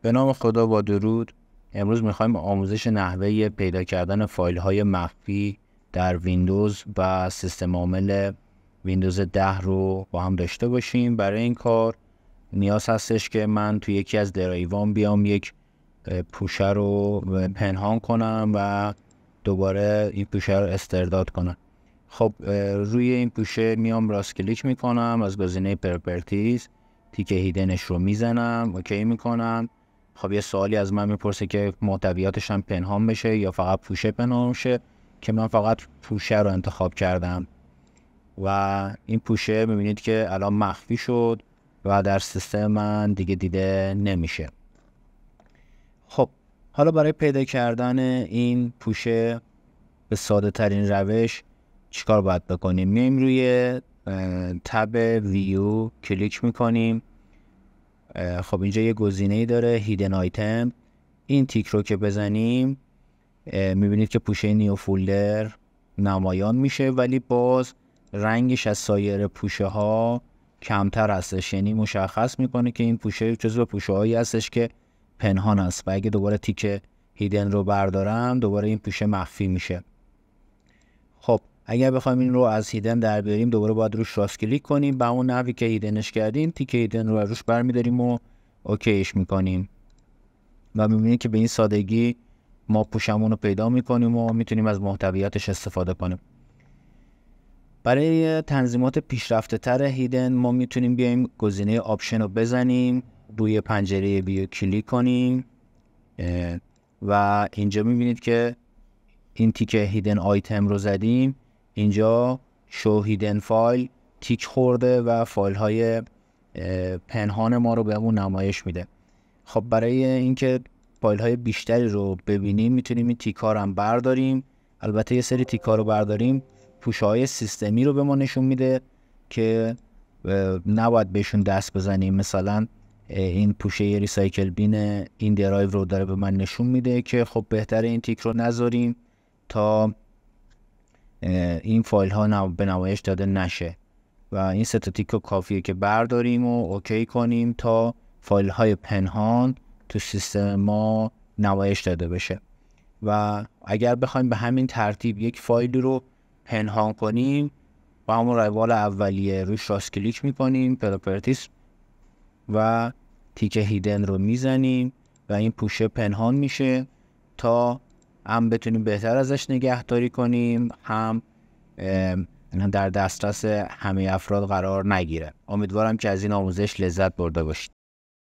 به نام خدا، با درود. امروز میخوایم آموزش نحوه پیدا کردن فایل های مخفی در ویندوز و سیستم عامل ویندوز 10 رو با هم داشته باشیم. برای این کار نیاز هستش که من توی یکی از درایوام بیام یک پوشه رو پنهان کنم و دوباره این پوشه رو استرداد کنم. خب روی این پوشه میام راست کلیک میکنم، از گزینه پراپرتیز تیک هیدنش رو میزنم، اوکی میکنم. خب یه سوالی از من میپرسه که محتویاتش هم پنهان بشه یا فقط پوشه پنهان بشه، که من فقط پوشه رو انتخاب کردم و این پوشه میبینید که الان مخفی شد و در سیستم من دیگه دیده نمیشه. خب حالا برای پیدا کردن این پوشه به ساده ترین روش چیکار باید بکنیم؟ میایم روی تب ویو کلیک میکنیم. خب اینجا یه گزینه‌ای داره هیدن آیتم. این تیک رو که بزنیم میبینید که پوشه نیو فولدر نمایان میشه، ولی باز رنگش از سایر پوشه ها کمتر هستش، یعنی مشخص میکنه که این پوشه جزو پوشه هایی هستش که پنهان است و اگه دوباره تیک هیدن رو بردارم دوباره این پوشه مخفی میشه. خب اگر بخوایم این رو از هیدن در بیاریم دوباره باید روش راست کلیک کنیم، با اون نحوی که هیدنش کردیم تیک هیدن رو روش برمیداریم و اوکیش میکنیم و میبینید که به این سادگی ما پوشمون رو پیدا میکنیم و میتونیم از محتویاتش استفاده کنیم. برای تنظیمات پیشرفته تر هیدن ما میتونیم بیایم گزینه آپشن رو بزنیم، روی پنجره ویو کلیک کنیم و اینجا میبینید که این تیک هیدن آیتم رو زدیم، اینجا شو هیدن فایل تیک خورده و فایل های پنهان ما رو بهمون نمایش میده. خب برای اینکه فایل های بیشتری رو ببینیم میتونیم این تیک ها رو هم برداریم. البته یه سری تیک ها رو برداریم پوشه های سیستمی رو به ما نشون میده که نباید بهشون دست بزنیم. مثلا این پوشه ریسایکل بین این درایو رو داره به من نشون میده که خب بهتره این تیک رو نذاریم تا این فایل ها به نمایش داده نشه و این سه تا تیک رو کافیه که برداریم و اوکی کنیم تا فایل های پنهان تو سیستم ما نمایش داده بشه. و اگر بخوایم به همین ترتیب یک فایلی رو پنهان کنیم با همون روال اولیه روش راست کلیک میکنیم، پراپرتیز و تیک هیدن رو میزنیم و این پوشه پنهان میشه تا هم بتونیم بهتر ازش نگهداری کنیم، هم در دسترس همه افراد قرار نگیره. امیدوارم که از این آموزش لذت برده باشید.